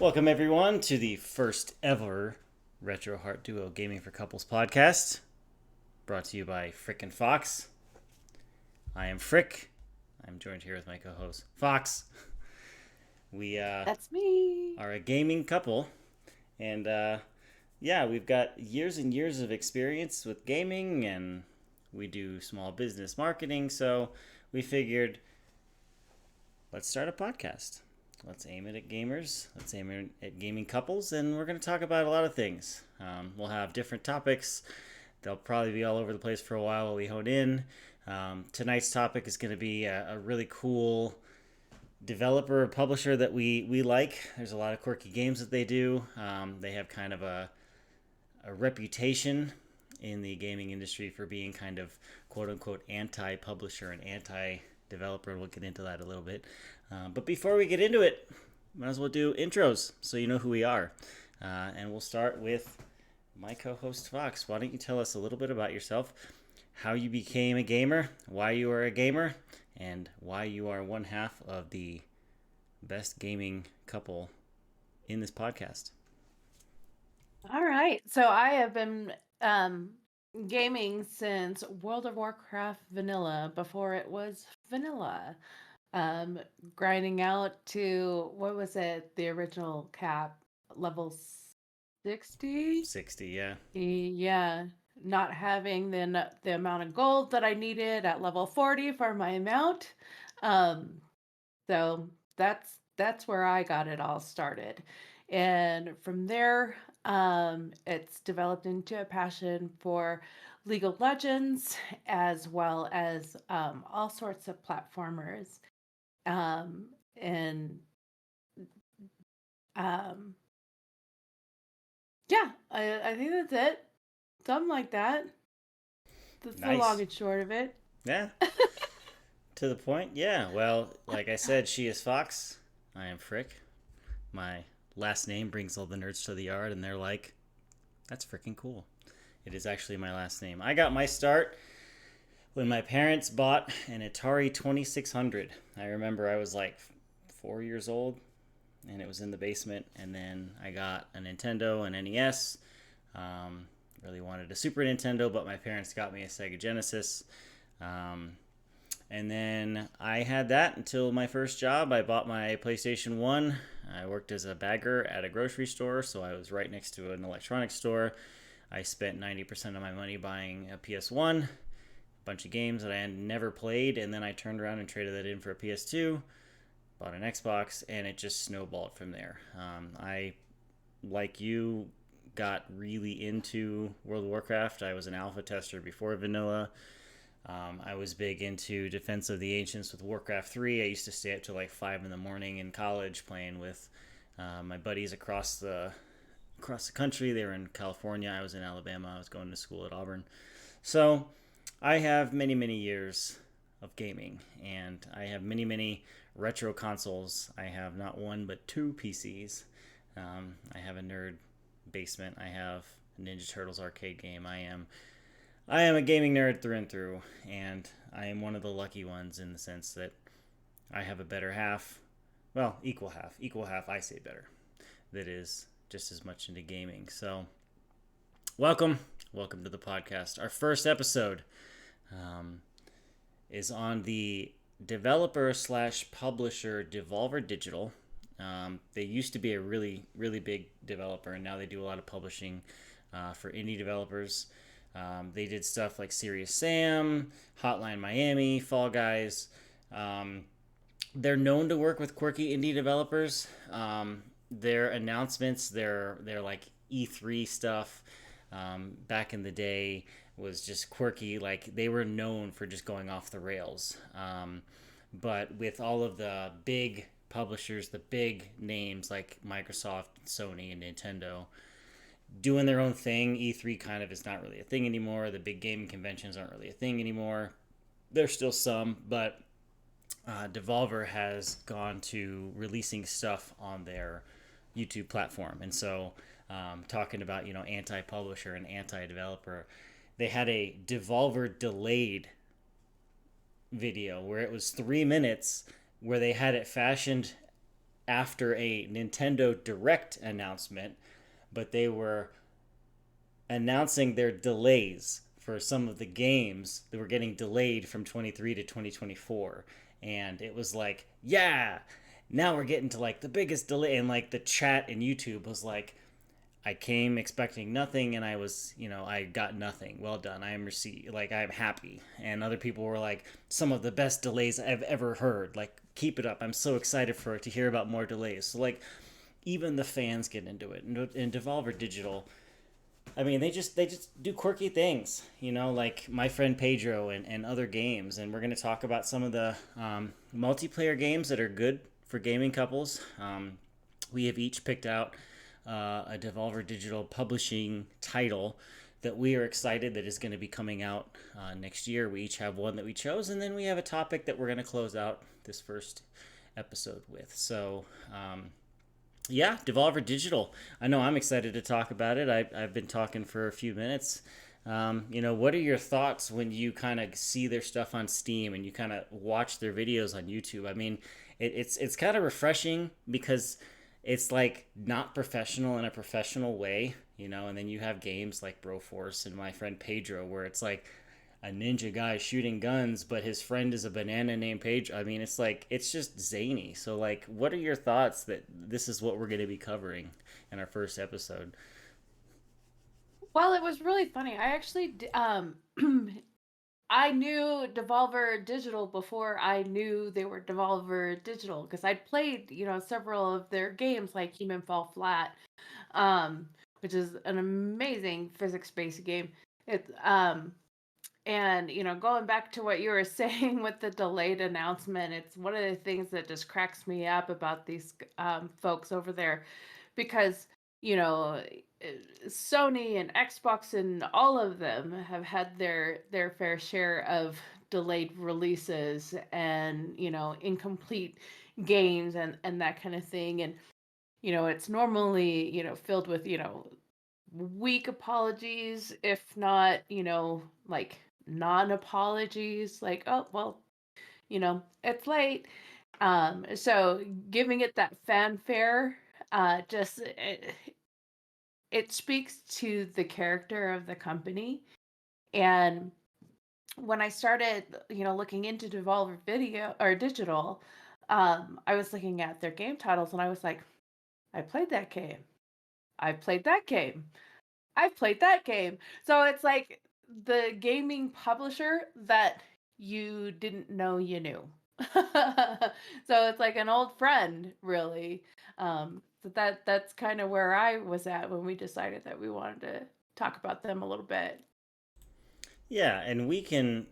Welcome everyone to the first ever PixelHeart Duo Gaming for Couples podcast, brought to you by Frick and Fox. I am Frick. I'm joined here with my co-host Fox. We That's me. are a gaming couple, and we've got years and years of experience with gaming, and we do small business marketing. So we figured, let's start a podcast. Let's aim it at gamers. Let's aim it at gaming couples, and we're going to talk about a lot of things. We'll have different topics. They'll probably be all over the place for a while we hone in. Tonight's topic is going to be a really cool developer or publisher that we like. There's a lot of quirky games that they do. They have kind of a reputation in the gaming industry for being kind of quote unquote anti-publisher and anti-developer. We'll get into that a little bit. But before we get into it, might as well do intros so you know who we are. And we'll start with my co-host Fox. Why don't you tell us a little bit about yourself, how you became a gamer, why you are a gamer, and why you are one half of the best gaming couple in this podcast. All right. So I have been gaming since World of Warcraft Vanilla, before it was vanilla. Um, Grinding out to, what was it, the original cap, level 60? 60, yeah. Yeah. Not having the amount of gold that I needed at level 40 for my amount. Um, So that's where I got it all started. And from there, it's developed into a passion for League of Legends as well as all sorts of platformers. And um, yeah, I think that's it. Something like that. That's the long Nice. and short of it. Yeah. To the point? Yeah. Well, like I said, she is Fox. I am Frick. My last name brings all the nerds to the yard, and they're like, that's freaking cool. It is actually my last name. I got my start when my parents bought an Atari 2600. I remember I was like 4 years old, and it was in the basement. And then I got a Nintendo, an NES. Really wanted a Super Nintendo, but my parents got me a Sega Genesis. Um, and then I had that until my first job. I bought my PlayStation 1. I worked as a bagger at a grocery store, so I was right next to an electronics store. I spent 90% of my money buying a PS1, a bunch of games that I had never played, and then I turned around and traded that in for a PS2, bought an Xbox, and it just snowballed from there. I, like you, got really into World of Warcraft. I was an alpha tester before vanilla. I was big into Defense of the Ancients with Warcraft 3. I used to stay up till like 5 in the morning in college playing with my buddies across the country. They were in California. I was in Alabama. I was going to school at Auburn. So I have many, many years of gaming, and I have many, many retro consoles. I have not one but two PCs. I have a nerd basement. I have a Ninja Turtles arcade game. I am a gaming nerd through and through, and I am one of the lucky ones in the sense that I have a better half, well, equal half, I say better, that is just as much into gaming. So, welcome to the podcast. Our first episode um, is on the developer slash publisher Devolver Digital. They used to be a really, really big developer, and now they do a lot of publishing for indie developers. They did stuff like Serious Sam, Hotline Miami, Fall Guys. They're known to work with quirky indie developers. Their announcements, their like E3 stuff, back in the day was just quirky. Like they were known for just going off the rails. But with all of the big publishers, the big names like Microsoft, Sony, and Nintendo doing their own thing, E3 kind of is not really a thing anymore. The big gaming conventions aren't really a thing anymore. There's still some, but Devolver has gone to releasing stuff on their YouTube platform. And so, talking about, anti-publisher and anti-developer, they had a Devolver delayed video where it was 3 minutes where they had it fashioned after a Nintendo Direct announcement, but they were announcing their delays for some of the games that were getting delayed from 23 to 2024. And it was like, yeah, now we're getting to like the biggest delay. And like the chat in YouTube was like, I came expecting nothing, and I was, I got nothing. Well done. I am like I am happy. And other people were like, some of the best delays I've ever heard. Like, keep it up. I'm so excited for it to hear about more delays. So like, even the fans get into it. And Devolver Digital, I mean, they just do quirky things, like My Friend Pedro and other games. And we're going to talk about some of the multiplayer games that are good for gaming couples. We have each picked out a Devolver Digital publishing title that we are excited that is going to be coming out next year. We each have one that we chose, and then we have a topic that we're going to close out this first episode with. So, yeah, Devolver Digital. I know I'm excited to talk about it. I've been talking for a few minutes. What are your thoughts when you kind of see their stuff on Steam and you kind of watch their videos on YouTube? I mean, it's kind of refreshing because it's like not professional in a professional way, and then you have games like Broforce and My Friend Pedro where it's like a ninja guy shooting guns, but his friend is a banana named Pedro. I mean, it's like it's just zany. So like, what are your thoughts that this is what we're going to be covering in our first episode? Well, it was really funny. I actually I knew Devolver Digital before I knew they were Devolver Digital because I'd played, several of their games like Human Fall Flat, um, which is an amazing physics-based game. It's and going back to what you were saying with the delayed announcement, it's one of the things that just cracks me up about these folks over there because you know Sony and Xbox and all of them have had their fair share of delayed releases and incomplete games and that kind of thing. And it's normally filled with weak apologies, if not like non-apologies, like, oh well, it's late. So giving it that fanfare, just it speaks to the character of the company. And when I started, looking into Devolver Video or Digital, I was looking at their game titles and I was like, I played that game. I played that game. I've played that game. So it's like the gaming publisher that you didn't know you knew. So it's like an old friend, really. So that's kind of where I was at when we decided that we wanted to talk about them a little bit. Yeah, and we can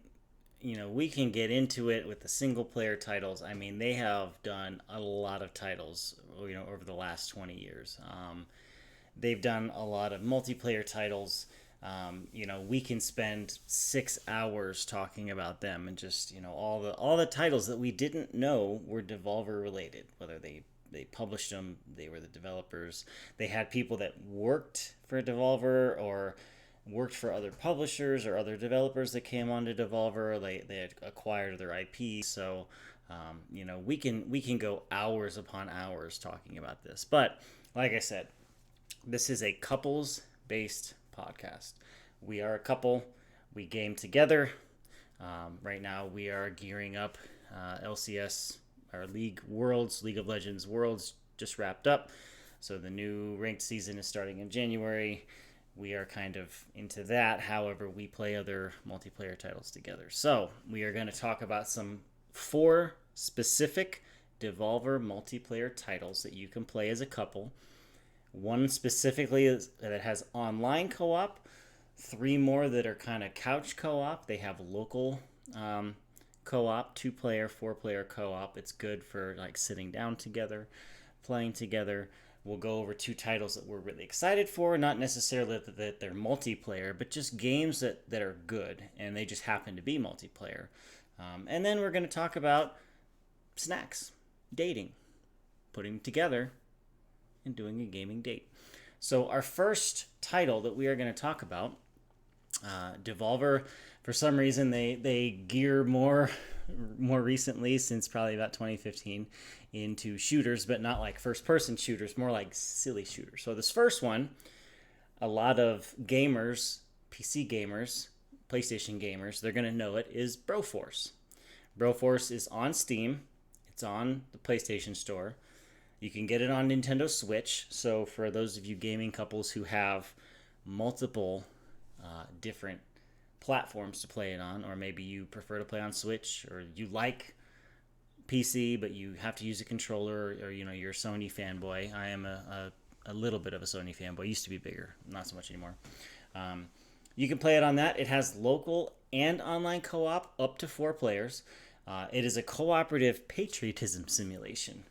get into it with the single player titles. I mean, they have done a lot of titles, over the last 20 years. They've done a lot of multiplayer titles. We can spend 6 hours talking about them and just all the titles that we didn't know were Devolver related. Whether they published them, they were the developers. They had people that worked for Devolver or worked for other publishers or other developers that came onto Devolver. They had acquired their IP. So we can go hours upon hours talking about this. But like I said, this is a couples based podcast. We are a couple. We game together. Right now, we are gearing up. LCS, our League of Legends Worlds, just wrapped up. So the new ranked season is starting in January. We are kind of into that. However, we play other multiplayer titles together. So we are going to talk about some 4 specific Devolver multiplayer titles that you can play as a couple. One specifically that has online co-op. 3 more that are kind of couch co-op. They have local co-op, 2-player, 4-player co-op. It's good for like sitting down together, playing together. We'll go over 2 titles that we're really excited for, not necessarily that they're multiplayer, but just games that are good and they just happen to be multiplayer. And then we're going to talk about snacks, dating, putting together and doing a gaming date. So our first title that we are going to talk about, Devolver For some reason, they gear more recently, since probably about 2015, into shooters, but not like first person shooters, more like silly shooters. So this first one, a lot of gamers, PC gamers, PlayStation gamers, they're gonna know it, is Broforce. Broforce is on Steam. It's on the PlayStation Store. You can get it on Nintendo Switch. So for those of you gaming couples who have multiple different platforms to play it on, or maybe you prefer to play on Switch, or you like PC but you have to use a controller, or you're a Sony fanboy. I am a little bit of a Sony fanboy. Used to be bigger, not so much anymore. Um, you can play it on that. It has local and online co-op up to 4 players. It is a cooperative patriotism simulation.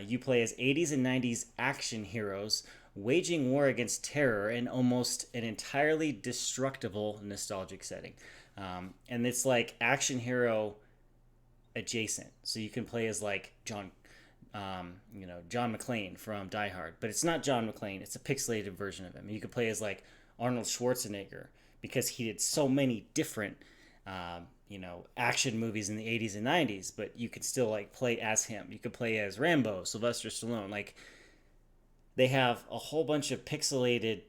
You play as 80s and 90s action heroes waging war against terror in almost an entirely destructible nostalgic setting. And it's like action hero adjacent. So you can play as like John McClane from Die Hard, but it's not John McClane. It's a pixelated version of him. You can play as like Arnold Schwarzenegger, because he did so many different, action movies in the 80s and 90s, but you could still like play as him. You could play as Rambo, Sylvester Stallone. Like, they have a whole bunch of pixelated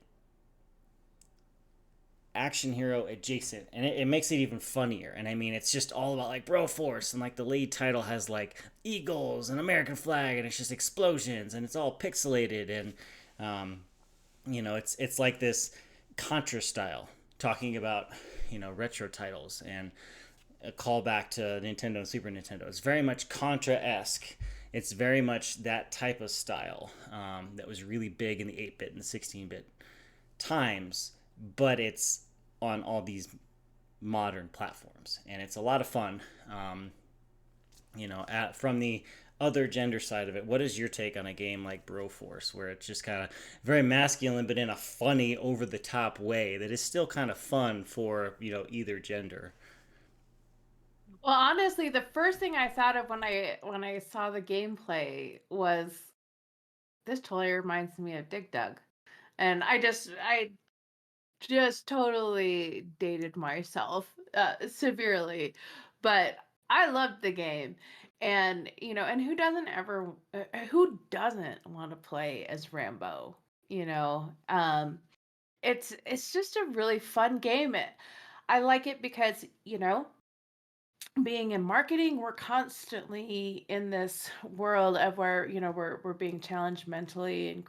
action hero adjacent, and it makes it even funnier. And I mean, it's just all about like Broforce, and like the lead title has like eagles and American flag, and it's just explosions, and it's all pixelated. And it's like this Contra style, talking about retro titles, and a callback to Nintendo and Super Nintendo. It's very much Contra-esque. It's very much that type of style that was really big in the 8-bit and the 16-bit times, but it's on all these modern platforms, and it's a lot of fun. From the other gender side of it, what is your take on a game like Broforce, where it's just kind of very masculine, but in a funny, over-the-top way that is still kind of fun for either gender? Well, honestly, the first thing I thought of when I saw the gameplay was, this totally reminds me of Dig Dug. And I just totally dated myself severely, but I loved the game. And and who doesn't want to play as Rambo? You know, it's just a really fun game. I like it because being in marketing, we're constantly in this world of where we're being challenged mentally and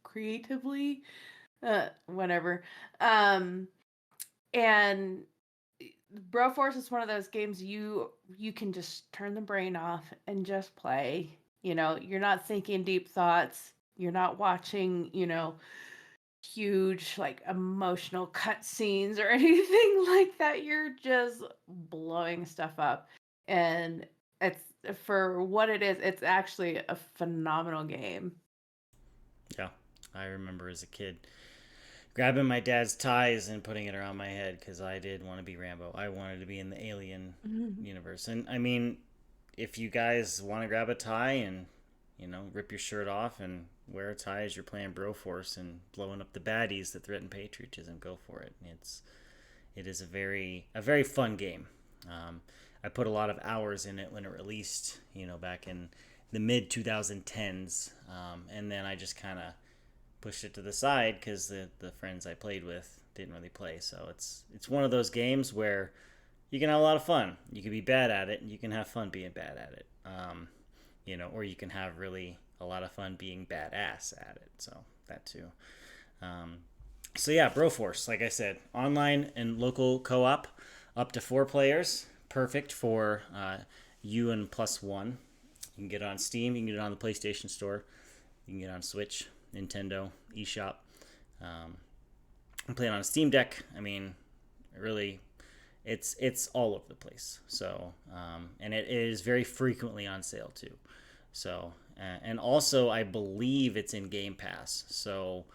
creatively, whatever. Um, and Broforce is one of those games you can just turn the brain off and just play. You're not thinking deep thoughts. You're not watching, huge like emotional cut scenes or anything like that. You're just blowing stuff up. And it's, for what it is, it's actually a phenomenal game. Yeah, I remember as a kid grabbing my dad's ties and putting it around my head, because I did want to be Rambo. I wanted to be in the Alien Mhm. universe. And I mean, if you guys want to grab a tie and rip your shirt off and wear a tie as you're playing Broforce and blowing up the baddies that threaten patriotism, go for it. It is a very fun game. I put a lot of hours in it when it released, back in the mid 2010s, and then I just kind of pushed it to the side because the friends I played with didn't really play. So it's one of those games where you can have a lot of fun. You can be bad at it, and you can have fun being bad at it. Or you can have really a lot of fun being badass at it. So that too. Um, so yeah, Broforce, like I said, online and local co-op, up to 4 players, perfect for you and plus one. You can get it on Steam. You can get it on the PlayStation Store. You can get it on Switch, Nintendo, eShop. I'm playing on a Steam Deck. I mean, really, it's all over the place. So, and it is very frequently on sale too. So, and also I believe it's in Game Pass. So,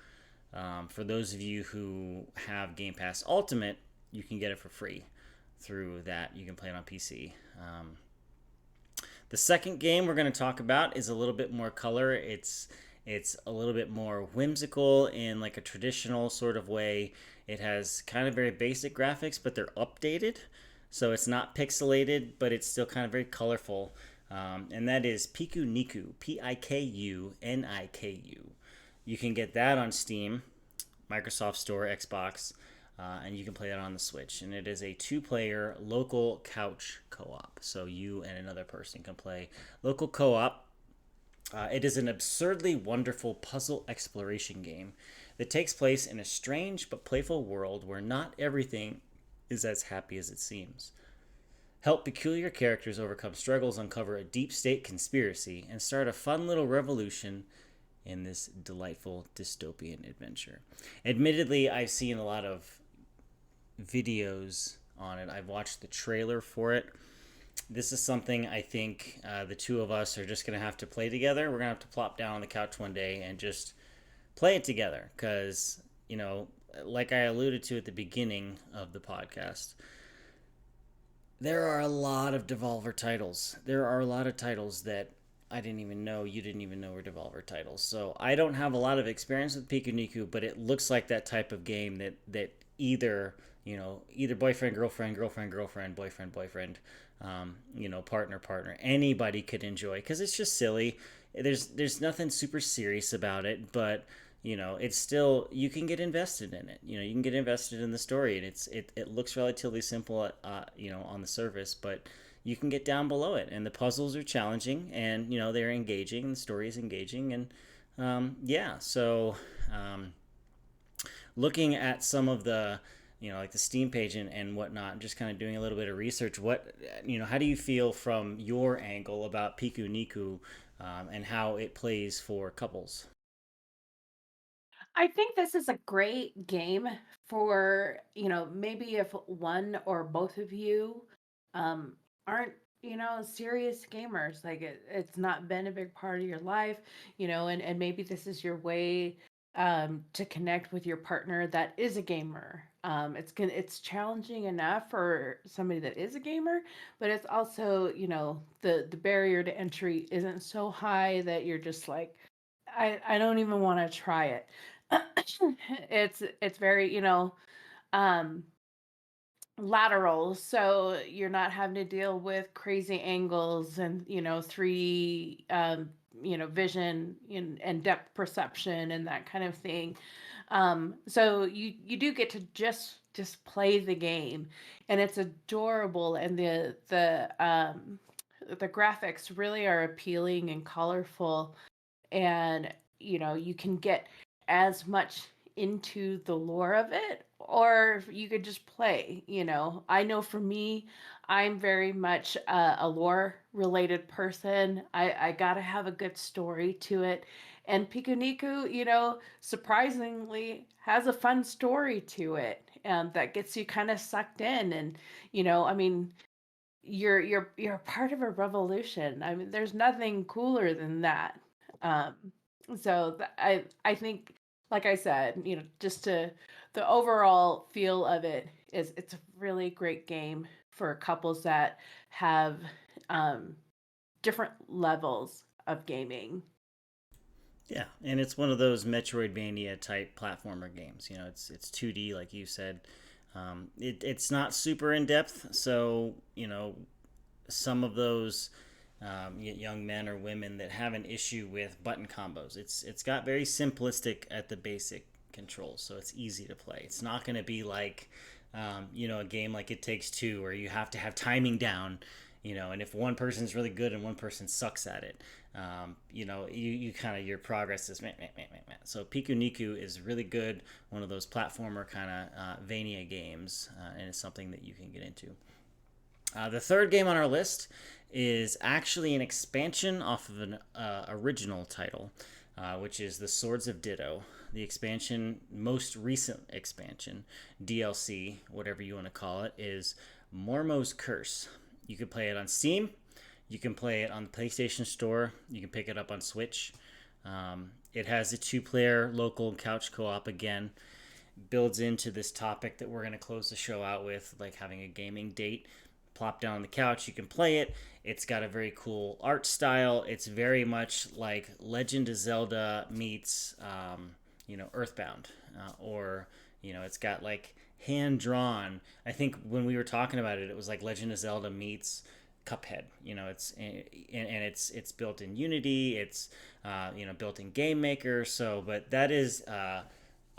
for those of you who have Game Pass Ultimate, you can get it for free through that. You can play it on PC. The second game we're going to talk about is a little bit more color. It's a little bit more whimsical in like a traditional sort of way. It has kind of very basic graphics, but they're updated. So it's not pixelated, but it's still kind of very colorful. And that is Piku Niku, Pikuniku. You can get that on Steam, Microsoft Store, Xbox, and you can play that on the Switch. And it is a two-player local couch co-op. So you and another person can play local co-op. It is an absurdly wonderful puzzle exploration game that takes place in a strange but playful world where not everything is as happy as it seems. Help peculiar characters overcome struggles, uncover a deep state conspiracy, and start a fun little revolution in this delightful dystopian adventure. Admittedly, I've seen a lot of videos on it. I've watched the trailer for it. This is something I think the two of us are just going to have to play together. We're going to have to plop down on the couch one day and just play it together because, like I alluded to at the beginning of the podcast, there are a lot of Devolver titles. There are a lot of titles that I didn't even know, you didn't even know were Devolver titles. So I don't have a lot of experience with Pikuniku, but it looks like that type of game that either either boyfriend, girlfriend, girlfriend, girlfriend, boyfriend, boyfriend, partner, partner, anybody could enjoy because it's just silly. There's nothing super serious about it, but it's still, you can get invested in it. You can get invested in the story, and it looks relatively simple on the surface, but you can get down below it, and the puzzles are challenging, and they're engaging, and the story is engaging, and yeah. So looking at some of the like the Steam page and whatnot, just kind of doing a little bit of research, how do you feel from your angle about Piku Niku, and how it plays for couples? I think this is a great game for, maybe if one or both of you aren't, serious gamers, like it's not been a big part of your life, and maybe this is your way to connect with your partner that is a gamer. It's challenging enough for somebody that is a gamer, but it's also, the barrier to entry isn't so high that you're just like, I don't even want to try it. It's very, um lateral, so you're not having to deal with crazy angles and 3D vision and depth perception and that kind of thing. So you do get to just play the game, and it's adorable, and the graphics really are appealing and colorful, and you can get as much into the lore of it, or you could just play. I know for me, I'm very much a lore related person. I gotta have a good story to it, and Pikuniku, surprisingly has a fun story to it, that gets you kind of sucked in. And I mean, you're part of a revolution. I mean, there's nothing cooler than that. Um, I think, like I said, just to the overall feel of it is, it's a really great game for couples that have um, different levels of gaming. Yeah, and it's one of those Metroidvania type platformer games. It's 2D, like you said. It's not super in depth, so some of those young men or women that have an issue with button combos, it's got very simplistic at the basic controls, so it's easy to play. It's not going to be like a game like It Takes Two, where you have to have timing down, and if one person's really good and one person sucks at it, you kind of, your progress is meh, meh, meh, meh, meh. So Piku Niku is really good, one of those platformer kind of Vania games, and it's something that you can get into. The third game on our list is actually an expansion off of an original title, which is the Swords of Ditto. The expansion, most recent expansion, DLC, whatever you want to call it, is Mormo's Curse. You can play it on Steam. You can play it on the PlayStation Store. You can pick it up on Switch. It has a two-player local couch co-op again. Builds into this topic that we're going to close the show out with, like having a gaming date. plop down on the couch, you can play it. It's got a very cool art style. It's very much like Legend of Zelda meets, Earthbound, or it's got like hand drawn. I think when we were talking about it, it was like Legend of Zelda meets Cuphead. It's built in Unity. It's built in Game Maker. So, but that is a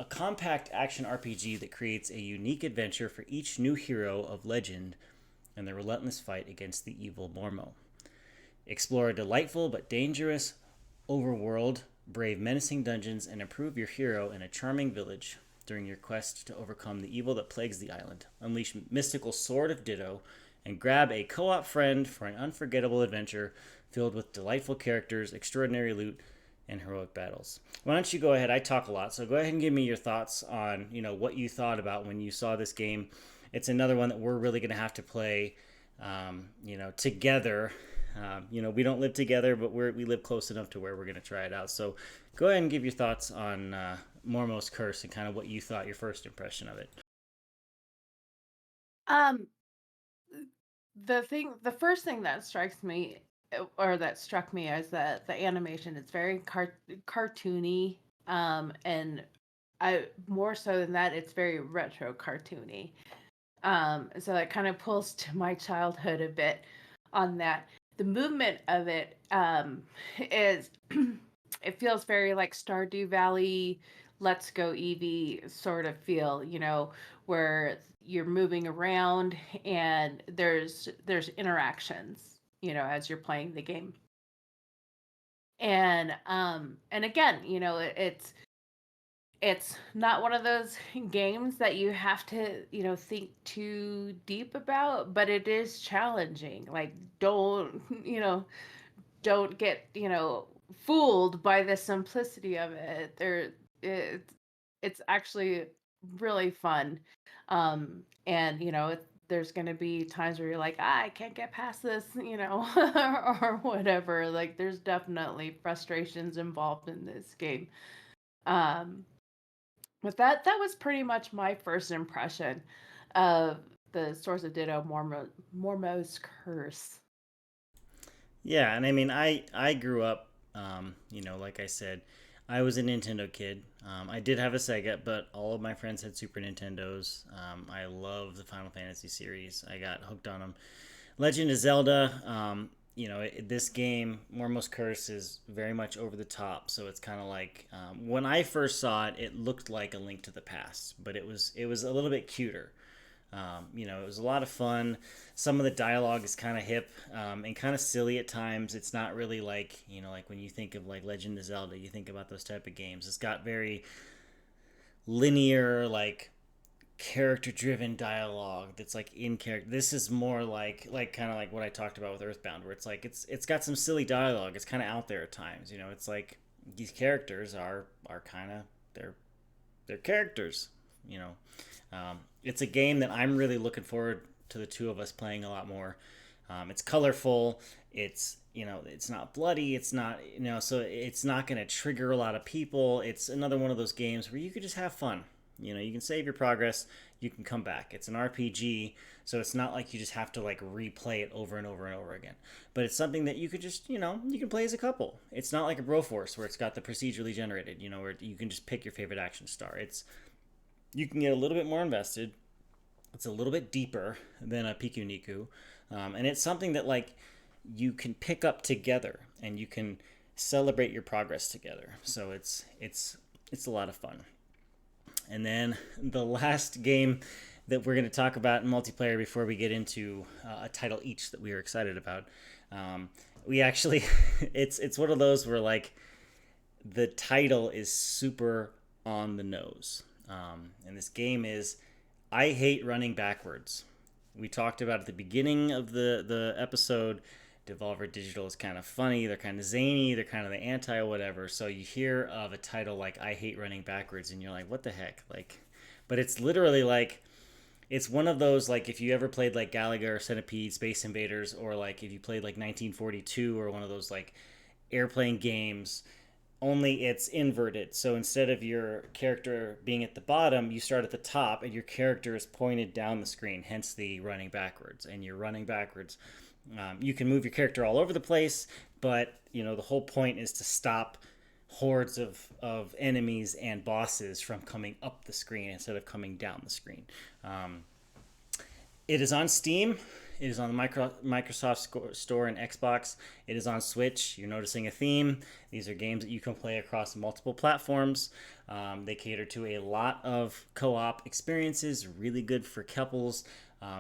compact action RPG that creates a unique adventure for each new hero of Legend and the relentless fight against the evil Mormo. Explore a delightful but dangerous overworld, brave menacing dungeons, and improve your hero in a charming village during your quest to overcome the evil that plagues the island. Unleash mystical Sword of Ditto and grab a co-op friend for an unforgettable adventure filled with delightful characters, extraordinary loot, and heroic battles. Why don't you go ahead? I talk a lot, so go ahead and give me your thoughts on what you thought about when you saw this game. It's another one that we're really going to have to play, together. We don't live together, but we live close enough to where we're going to try it out. So go ahead and give your thoughts on Mormo's Curse and kind of what you thought, your first impression of it. Um, the first thing that strikes me, or that struck me, is that the animation is very cartoony, and I more so than that, it's very retro cartoony. So that kind of pulls to my childhood a bit on that. The movement of it is it feels very like Stardew Valley, Let's Go Eevee sort of feel, where you're moving around and there's interactions, as you're playing the game. And again, it's not one of those games that you have to, think too deep about, but it is challenging. Like, don't, don't get, fooled by the simplicity of it. It's actually really fun. And, there's going to be times where you're like, I can't get past this, or whatever. Like, there's definitely frustrations involved in this game. Um, but that was pretty much my first impression of the Source of Ditto Mormo's Curse. Yeah, and I mean, I grew up, like I said, I was a Nintendo kid. I did have a Sega, but all of my friends had Super Nintendos. I love the Final Fantasy series. I got hooked on them. Legend of Zelda, this game, Mormo's Curse, is very much over the top. So it's kind of like when I first saw it, it looked like A Link to the Past, but it was a little bit cuter. It was a lot of fun. Some of the dialogue is kind of hip and kind of silly at times. It's not really like like when you think of like Legend of Zelda, you think about those type of games. It's got very linear, like character-driven dialogue that's like in character. This is more like kind of like what I talked about with Earthbound, where it's like it's got some silly dialogue. It's kind of out there at times. It's like these characters are kind of they're characters. You know, it's a game that I'm really looking forward to the two of us playing a lot more. It's colorful. It's not bloody. It's not so it's not going to trigger a lot of people. It's another one of those games where you could just have fun. You can save your progress. You can come back. It's an RPG, so it's not like you just have to like replay it over and over and over again. But it's something that you could just you can play as a couple. It's not like a Broforce where it's got the procedurally generated. Where you can just pick your favorite action star. You can get a little bit more invested. It's a little bit deeper than a Piku Niku, and it's something that like you can pick up together and you can celebrate your progress together. So it's a lot of fun. And then the last game that we're going to talk about in multiplayer before we get into a title each that we are excited about. We actually, it's one of those where like the title is super on the nose. And this game is I Hate Running Backwards. We talked about at the beginning of the episode. Devolver Digital is kind of funny. They're kind of zany. They're kind of the anti whatever. So you hear of a title like I Hate Running Backwards and you're like, what the heck? Like, but it's literally like, it's one of those, like if you ever played like Galaga or Centipede, Space Invaders, or like if you played like 1942 or one of those like airplane games only it's inverted. So instead of your character being at the bottom, you start at the top and your character is pointed down the screen, hence the running backwards. And you're running backwards. You can move your character all over the place, but the whole point is to stop hordes of enemies and bosses from coming up the screen instead of coming down the screen. It is on Steam. It is on the Microsoft Store and Xbox. It is on Switch. You're noticing a theme. These are games that you can play across multiple platforms. They cater to a lot of co-op experiences. Really good for couples.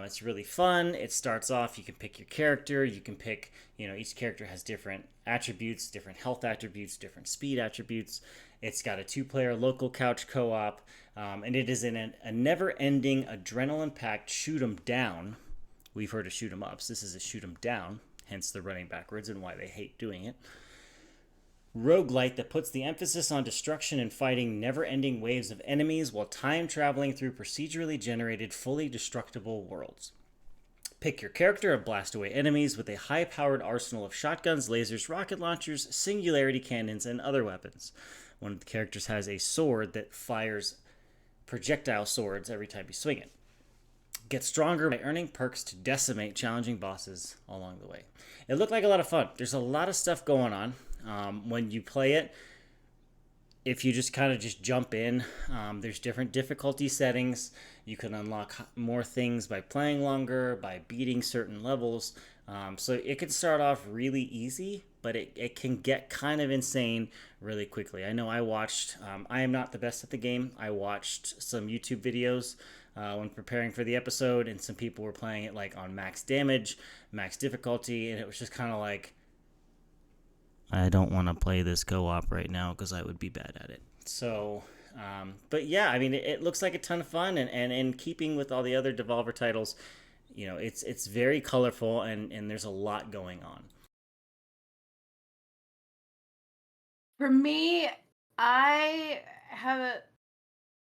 It's really fun. It starts off, you can pick your character. You can pick, each character has different attributes, different health attributes, different speed attributes. It's got a 2-player local couch co-op. And it is in a never-ending, adrenaline-packed shoot 'em down. We've heard of shoot 'em ups. This is a shoot 'em down, hence the running backwards and why they hate doing it. Roguelite that puts the emphasis on destruction and fighting never-ending waves of enemies while time traveling through procedurally generated, fully destructible worlds. Pick your character and blast away enemies with a high-powered arsenal of shotguns, lasers, rocket launchers, singularity cannons, and other weapons. One of the characters has a sword that fires projectile swords every time you swing it. Get stronger by earning perks to decimate challenging bosses along the way. It looked like a lot of fun. There's a lot of stuff going on when you play it. If you just kind of jump in, there's different difficulty settings. You can unlock more things by playing longer, by beating certain levels. So it can start off really easy, but it can get kind of insane really quickly. I know I watched, I am not the best at the game. I watched some YouTube videos when preparing for the episode, and some people were playing it like on max damage, max difficulty, and it was just kind of like, I don't want to play this co-op right now because I would be bad at it. So, but yeah, I mean, it looks like a ton of fun, and in keeping with all the other Devolver titles, it's very colorful, and there's a lot going on. For me, I have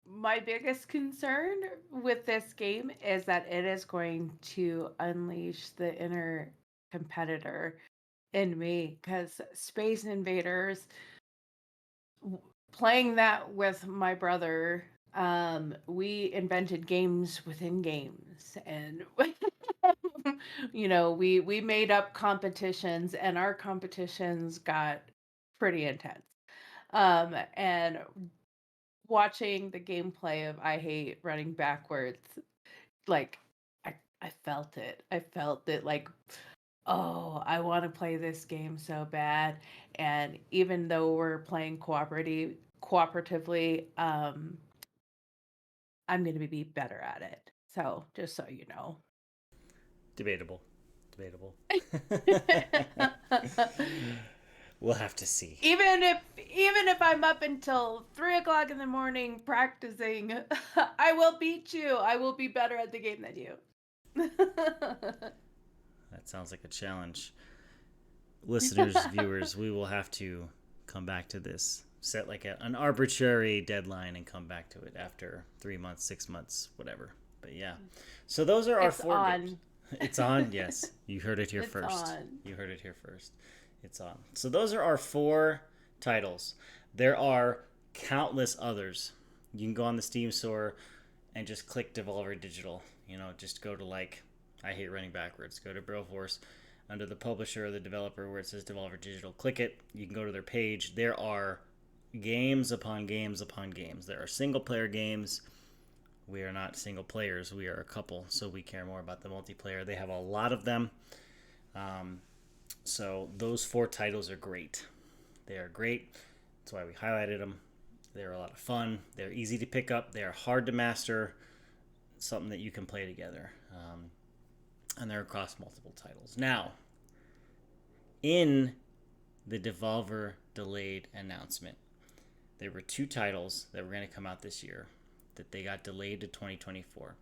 my biggest concern with this game is that it is going to unleash the inner competitor in me, because Space Invaders, playing that with my brother, we invented games within games, and we made up competitions, and our competitions got pretty intense. And watching the gameplay of I Hate Running Backwards, like I felt it. I felt it like, oh, I want to play this game so bad. And even though we're playing cooperatively, I'm going to be better at it. So just so you know. Debatable. We'll have to see. Even if I'm up until 3 o'clock in the morning practicing, I will beat you. I will be better at the game than you. That sounds like a challenge. Listeners, viewers, we will have to come back to this. Set like an arbitrary deadline and come back to it after 3 months, 6 months, whatever. But yeah. So those are our four games. It's on, yes. You heard it here first. You heard it here first. It's on. So those are our 4 titles. There are countless others. You can go on the Steam store and just click Devolver Digital. Just go to I Hate Running Backwards. Go to Broforce under the publisher or the developer where it says Devolver Digital. Click it. You can go to their page. There are games upon games upon games. There are single-player games. We are not single players. We are a couple, so we care more about the multiplayer. They have a lot of them. So those 4 titles are great. They are great. That's why we highlighted them. They're a lot of fun. They're easy to pick up. They are hard to master. Something that you can play together. And they're across multiple titles. Now, in the Devolver delayed announcement, there were 2 titles that were going to come out this year that they got delayed to 2024.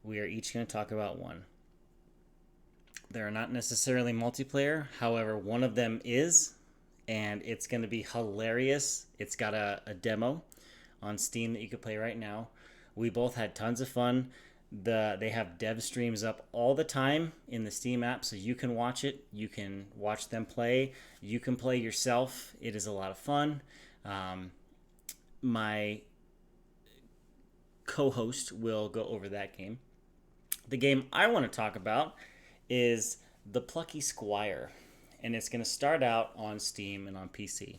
We are each going to talk about one. They're not necessarily multiplayer. However, one of them is, and it's going to be hilarious. It's got a demo on Steam that you can play right now. We both had tons of fun. They have dev streams up all the time in the Steam app, so you can watch it. You can watch them play. You can play yourself. It is a lot of fun. Um, my co-host will go over that game. The game I want to talk about is The Plucky Squire, and it's going to start out on Steam and on PC.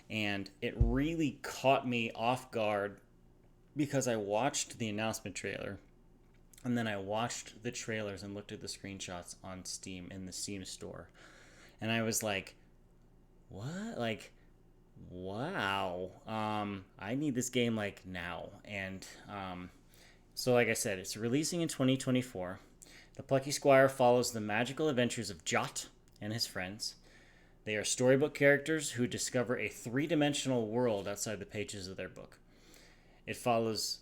And it really caught me off guard because I watched the announcement trailer and then I watched the trailers and looked at the screenshots on Steam in the Steam store. And I was like, what? Like, wow. I need this game like now. And so, like I said, it's releasing in 2024. The Plucky Squire follows the magical adventures of Jot and his friends. They are storybook characters who discover a three-dimensional world outside the pages of their book. It follows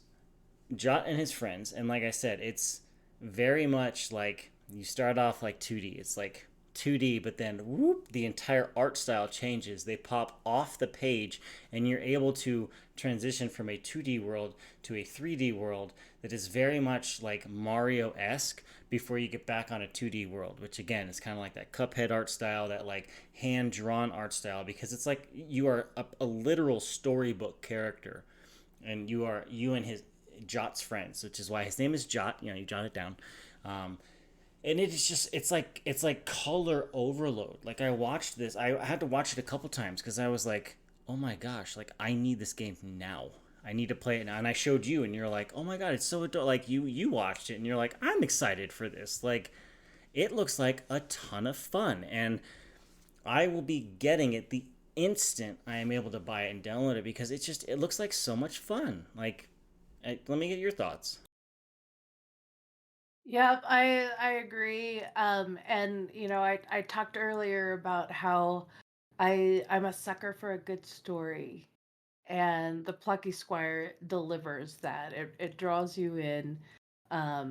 Jot and his friends, and like I said, it's very much like you start off like 2D. It's like 2D, but then whoop, the entire art style changes. They pop off the page, and you're able to transition from a 2D world to a 3D world that is very much like Mario esque before you get back on a 2D world, which again is kind of like that Cuphead art style, that like hand drawn art style, because it's like you are a literal storybook character, and you and his Jot's friends, which is why his name is Jot. You know, you jot it down. And it is just it's like color overload. Like I watched this, I had to watch it a couple times because I was like, oh my gosh, like I need this game now. I need to play it now. And I showed you, and you're like, oh my god, it's so adult. Like you watched it, and you're like, I'm excited for this. Like it looks like a ton of fun, and I will be getting it the instant I am able to buy it and download it because it looks like so much fun. Like, let me get your thoughts. Yep, I agree. And I talked earlier about how I'm a sucker for a good story, and the Plucky Squire delivers that. It draws you in.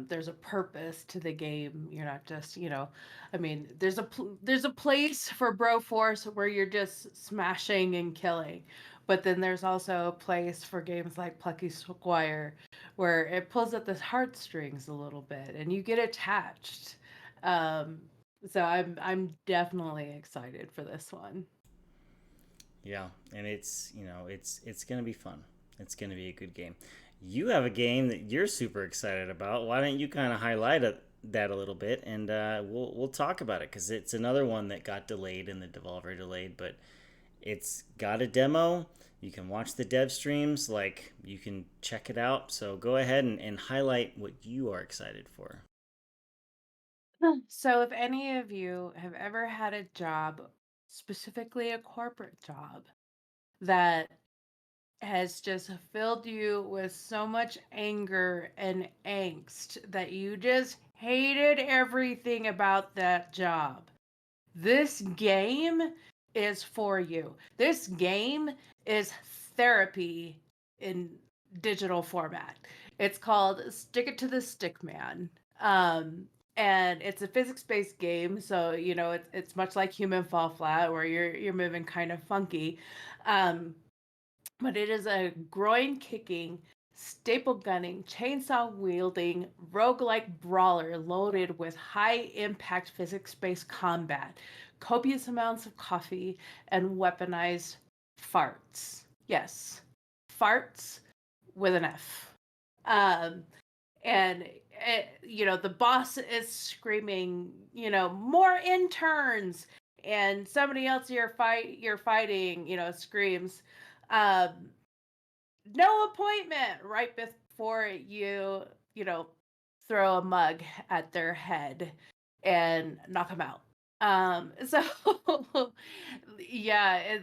There's a purpose to the game. You're not just, I mean, there's a place for Bro Force where you're just smashing and killing, but then there's also a place for games like Plucky Squire where it pulls at the heartstrings a little bit and you get attached. Um, so I'm definitely excited for this one. Yeah, and it's gonna be fun. It's gonna be a good game. You have a game that you're super excited about. Why don't you kind of highlight that a little bit, and we'll talk about it because it's another one that got delayed and the Devolver delayed, but it's got a demo. You can watch the dev streams, like you can check it out. So go ahead and highlight what you are excited for. So, if any of you have ever had a job, specifically a corporate job, that has just filled you with so much anger and angst that you just hated everything about that job, this game is for you. This game is therapy in digital format. It's called Stick It to the Stick Man. And it's a physics-based game, so it's much like Human Fall Flat, where you're moving kind of funky. Um, but it is a groin kicking, staple gunning, chainsaw wielding, roguelike brawler loaded with high impact physics based combat, copious amounts of coffee, and weaponized farts. Yes, farts with an F. Um, and the boss is screaming, more interns, and somebody else you're fighting, screams, um, no appointment right before you know, throw a mug at their head and knock them out. So yeah,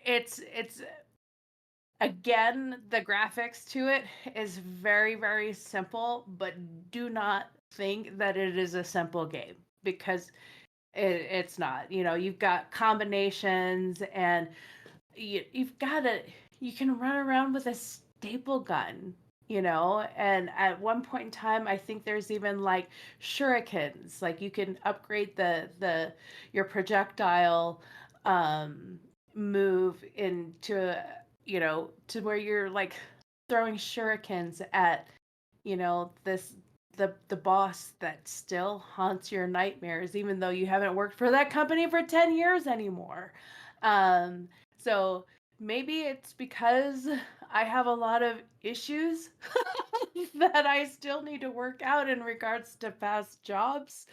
it's again, the graphics to it is very, very simple, but do not think that it is a simple game because it's not. You've got combinations, and you've got to you can run around with a staple gun, and at one point in time I think there's even like shurikens, like you can upgrade the your projectile um move into to where you're like throwing shurikens at this the boss that still haunts your nightmares, even though you haven't worked for that company for 10 years anymore. Um, so maybe it's because I have a lot of issues that I still need to work out in regards to past jobs.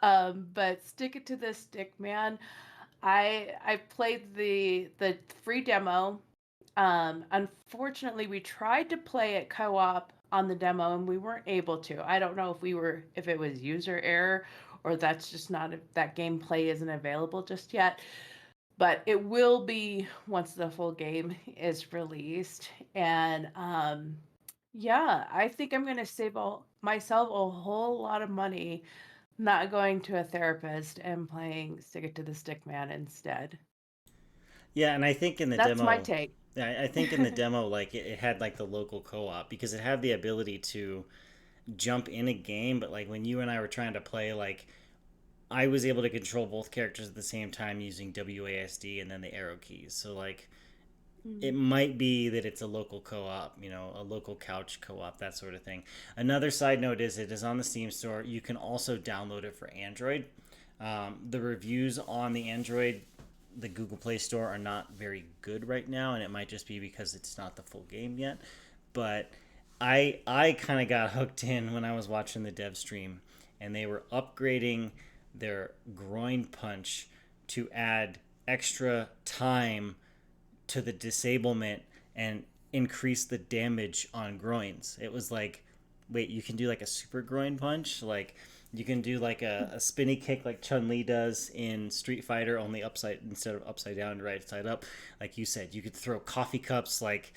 But stick it to the stick, man. I played the free demo. Unfortunately, we tried to play it co-op on the demo and we weren't able to. I don't know if it was user error or that's just not that gameplay isn't available just yet. But it will be once the full game is released. And yeah, I think I'm gonna save myself a whole lot of money not going to a therapist and playing Stick It to the Stick Man instead. Yeah, and I think in the That's my demo, take. I think in the demo, like it had like the local co-op because it had the ability to jump in a game, but like when you and I were trying to play, like I was able to control both characters at the same time using WASD and then the arrow keys. So like it Mm. might be that it's a local co-op, a local couch co-op, that sort of thing. Another side note is it is on the Steam store. You can also download it for Android. The reviews on the Android, the Google Play Store, are not very good right now, and it might just be because it's not the full game yet. But I kind of got hooked in when I was watching the dev stream, and they were upgrading their groin punch to add extra time to the disablement and increase the damage on groins. It was like, wait, you can do like a super groin punch? Like, you can do like a spinny kick like Chun Li does in Street Fighter, only upside instead of upside down, right side up. Like you said, you could throw coffee cups. Like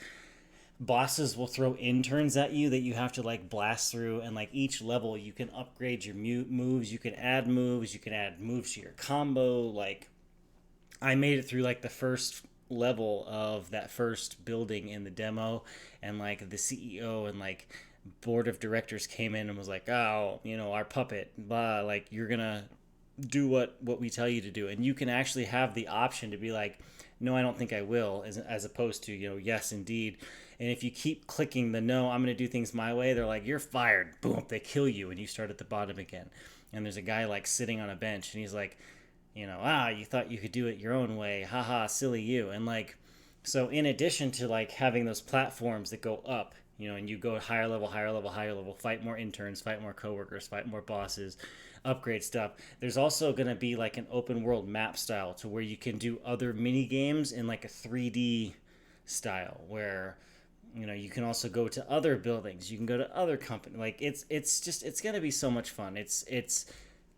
bosses will throw interns at you that you have to like blast through, and like each level you can upgrade your moves. You can add moves. You can add moves to your combo. Like I made it through like the first level of that first building in the demo, and like the CEO and like board of directors came in and was like, "Oh, our puppet, blah, like you're gonna do what we tell you to do," and you can actually have the option to be like, "No, I don't think I will," as opposed to yes, indeed. And if you keep clicking the no, I'm gonna do things my way, they're like, "You're fired." Boom, they kill you, and you start at the bottom again. And there's a guy like sitting on a bench, and he's like, you thought you could do it your own way, haha, silly you. And like, so in addition to like having those platforms that go up, and you go higher level, higher level, higher level, fight more interns, fight more coworkers, fight more bosses, upgrade stuff, there's also going to be like an open world map style to where you can do other mini games in like a 3D style where you can also go to other buildings, you can go to other companies. Like it's going to be so much fun. It's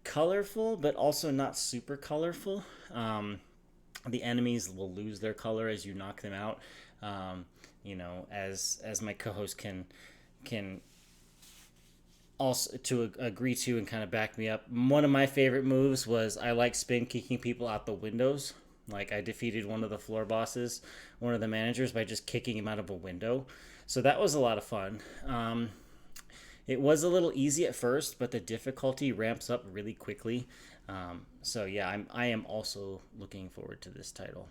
colorful, but also not super colorful. The enemies will lose their color as you knock them out. As my co-host can also to agree to and kind of back me up. One of my favorite moves was I like spin kicking people out the windows. Like I defeated one of the floor bosses, one of the managers, by just kicking him out of a window. So that was a lot of fun. It was a little easy at first, but the difficulty ramps up really quickly. So yeah, I am also looking forward to this title.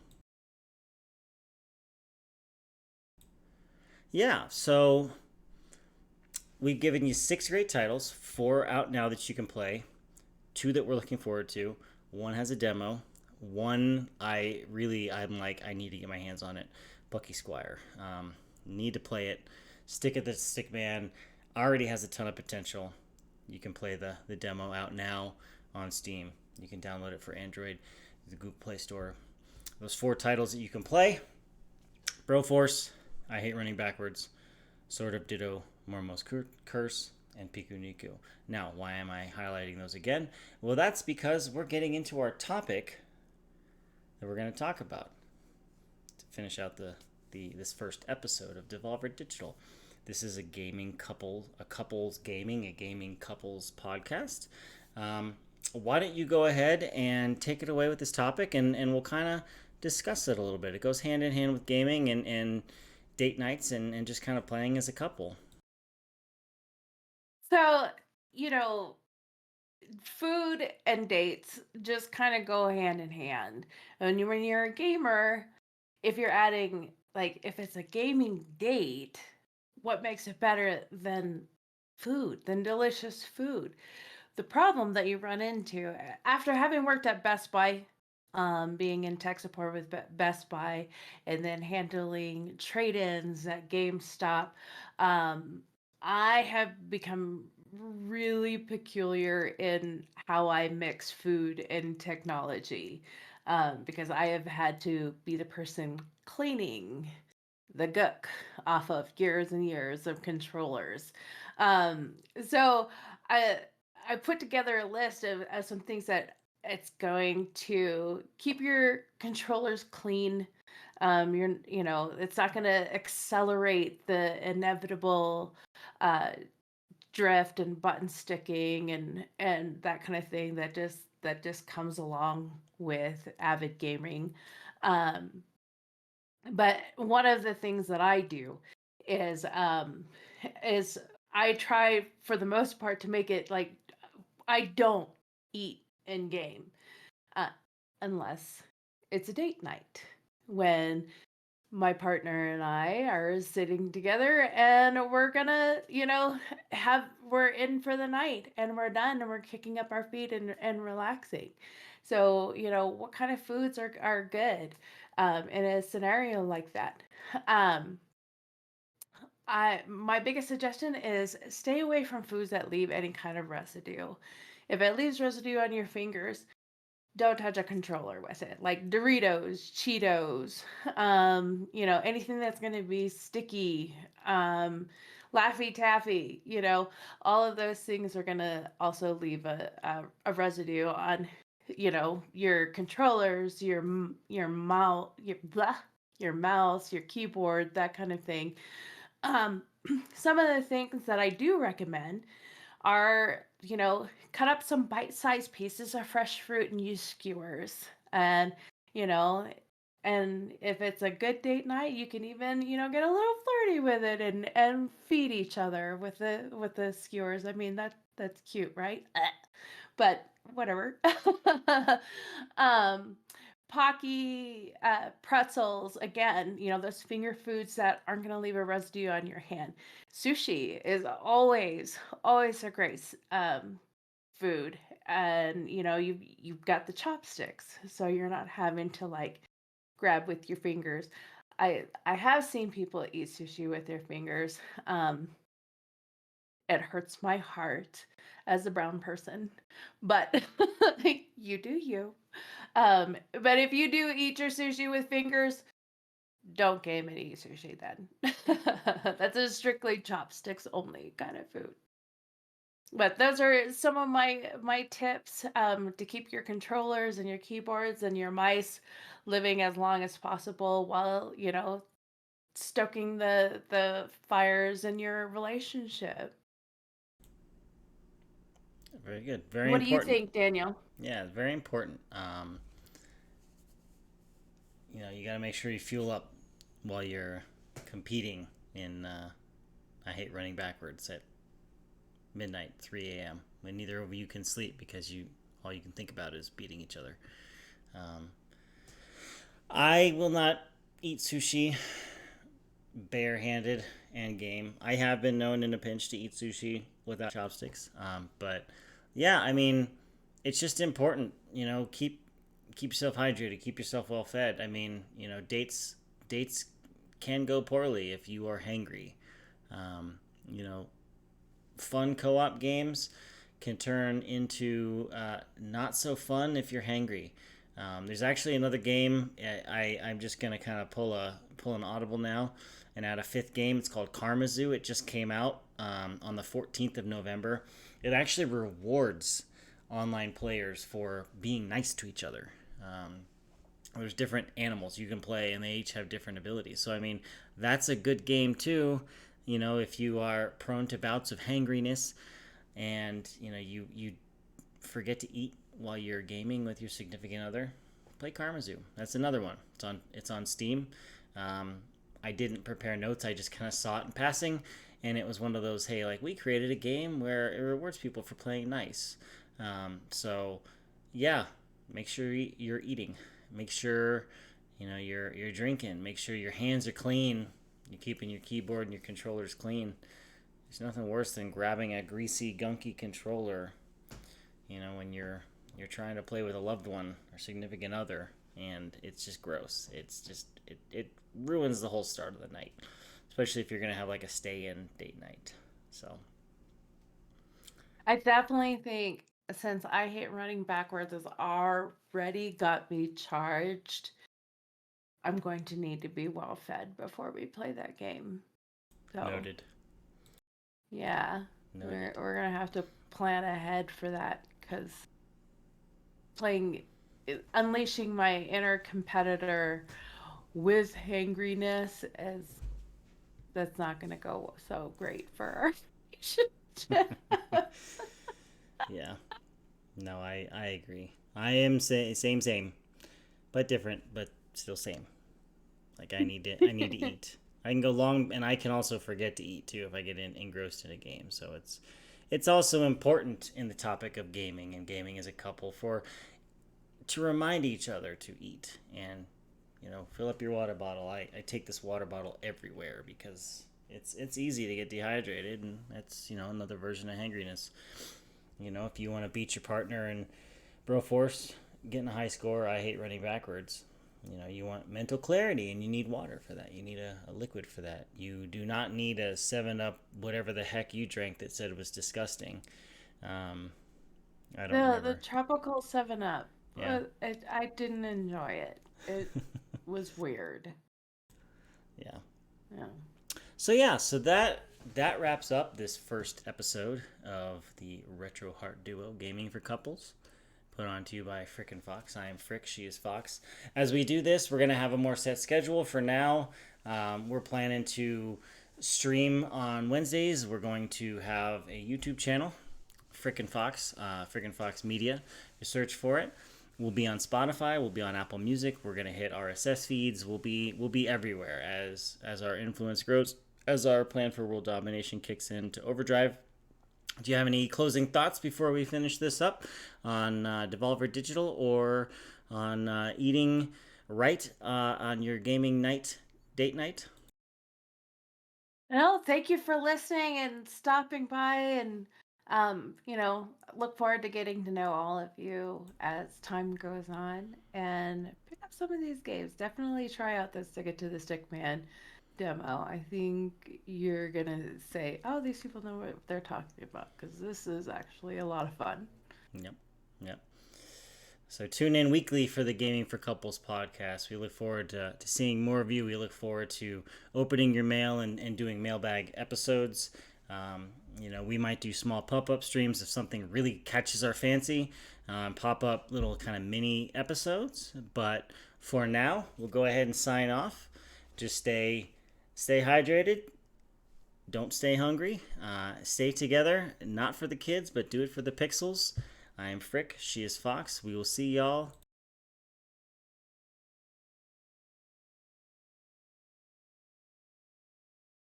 Yeah, so we've given you 6 great titles, 4 out now that you can play, 2 that we're looking forward to. One has a demo. One I'm like I need to get my hands on it. Bucky Squire. Need to play it. Stick at the Stick Man already has a ton of potential. You can play the demo out now on Steam. You can download it for Android, the Google Play Store. Those 4 titles that you can play: Broforce, I Hate Running Backwards, Sword of Ditto, Mormos Curse, and Piku Niku. Now, why am I highlighting those again? Well, that's because we're getting into our topic that we're going to talk about to finish out this first episode of Devolver Digital. This is a gaming couples podcast. Why don't you go ahead and take it away with this topic, and we'll kind of discuss it a little bit. It goes hand in hand with gaming and date nights and just kind of playing as a couple. So, you know, food and dates just kind of go hand in hand. And when you're a gamer, if you're adding, like, if it's a gaming date, what makes it better than than delicious food. The problem that you run into after having worked at Best Buy, being in tech support with Best Buy, and then handling trade-ins at GameStop, um, I have become really peculiar in how I mix food and technology, because I have had to be the person cleaning the gook off of years and years of controllers. Um, so I I put together a list of some things that it's going to keep your controllers clean. It's not going to accelerate the inevitable uh, drift and button sticking and that kind of thing that just comes along with avid gaming. Um, but one of the things that I do is is I try for the most part to make it like I don't eat in game uh, unless it's a date night when my partner and I are sitting together and we're gonna, we're in for the night and we're done and we're kicking up our feet and relaxing. So, what kind of foods are good in a scenario like that? Um, my biggest suggestion is stay away from foods that leave any kind of residue. If it leaves residue on your fingers, don't touch a controller with it. Like Doritos, Cheetos, anything that's going to be sticky, Laffy Taffy, all of those things are going to also leave a residue on, your controllers, your mouth, your mouse, your keyboard, that kind of thing. Um, some of the things that I do recommend are, cut up some bite-sized pieces of fresh fruit and use skewers. And, you know, and if it's a good date night, you can even, get a little flirty with it and feed each other with the skewers. I mean, that's cute, right? But whatever. um Pocky pretzels, again, those finger foods that aren't going to leave a residue on your hand. Sushi is always a great food, and you've got the chopsticks, so you're not having to like grab with your fingers. I have seen people eat sushi with their fingers. It hurts my heart as a brown person, but you do you. But if you do eat your sushi with fingers, don't game and eat sushi then. That's a strictly chopsticks only kind of food. But those are some of my tips to keep your controllers and your keyboards and your mice living as long as possible while, stoking the fires in your relationship. Very good. Very What do you important. think, Daniel? Yeah, very important. You got to make sure you fuel up while you're competing in. I hate running backwards at midnight, 3 a.m. when neither of you can sleep because you all you can think about is beating each other. Um, I will not eat sushi barehanded and game. I have been known in a pinch to eat sushi without chopsticks. But yeah, I mean, it's just important. Keep yourself hydrated, keep yourself well fed. I mean, dates can go poorly if you are hangry. Um, you know, Fun co-op games can turn into not so fun if you're hangry. There's actually another game. I'm just gonna kind of pull an audible now, and add a fifth game. It's called Karma Zoo. It just came out on the 14th of November. It actually rewards online players for being nice to each other. There's different animals you can play, and they each have different abilities. So I mean, that's a good game too. If you are prone to bouts of hangriness, and you forget to eat while you're gaming with your significant other, play Karma Zoo. That's another one. It's on Steam. I didn't prepare notes. I just kind of saw it in passing, and it was one of those, hey, like, we created a game where it rewards people for playing nice. So yeah, make sure you're eating. Make sure you're drinking. Make sure your hands are clean. You're keeping your keyboard and your controllers clean. There's nothing worse than grabbing a greasy, gunky controller, when you're trying to play with a loved one or significant other, and it's just gross. It ruins the whole start of the night, especially if you're gonna have like a stay-in date night. So I definitely think since I hate running backwards has already got me charged, I'm going to need to be well fed before we play that game. So noted, yeah, we're noted. we're gonna have to plan ahead for that because playing, unleashing my inner competitor with hangriness is that's not gonna go so great for our relationship. Yeah, no, I agree. I am same, but different, but still same. Like I need to eat. I can go long, and I can also forget to eat too if I get engrossed in a game. So it's also important in the topic of gaming and gaming as a couple for to remind each other to eat and fill up your water bottle. I take this water bottle everywhere because it's easy to get dehydrated, and that's another version of hangriness. If you want to beat your partner in bro force, getting a high score, I hate running backwards. You want mental clarity, and you need water for that. You need a liquid for that. You do not need a 7-Up, whatever the heck you drank that said it was disgusting. Um, I don't The remember. tropical 7 Up, Yeah. I didn't enjoy it. It was weird. Yeah. Yeah. So that wraps up this first episode of the Retro Heart Duo Gaming for Couples. Put on to you by Frick and Fox. I am Frick, she is Fox. As we do this, we're going to have a more set schedule. For now, we're planning to stream on Wednesdays. We're going to have a YouTube channel, Frick and Fox Media. You search for it. We'll be on Spotify. We'll be on Apple Music. We're gonna hit RSS feeds. We'll be everywhere as our influence grows, as our plan for world domination kicks into overdrive. Do you have any closing thoughts before we finish this up on Devolver Digital or on eating right on your gaming night, date night? Well, thank you for listening and stopping by and look forward to getting to know all of you as time goes on and pick up some of these games. Definitely try out the Stick It to the Stick Man demo. I think you're gonna say, "Oh, these people know what they're talking about," because this is actually a lot of fun. Yep, yep. So tune in weekly for the Gaming for Couples podcast. We look forward to seeing more of you. We look forward to opening your mail and doing mailbag episodes. We might do small pop-up streams if something really catches our fancy. Pop up little kind of mini episodes. But for now, we'll go ahead and sign off. Just stay hydrated. Don't stay hungry. Stay together. Not for the kids, but do it for the pixels. I am Frick. She is Fox. We will see y'all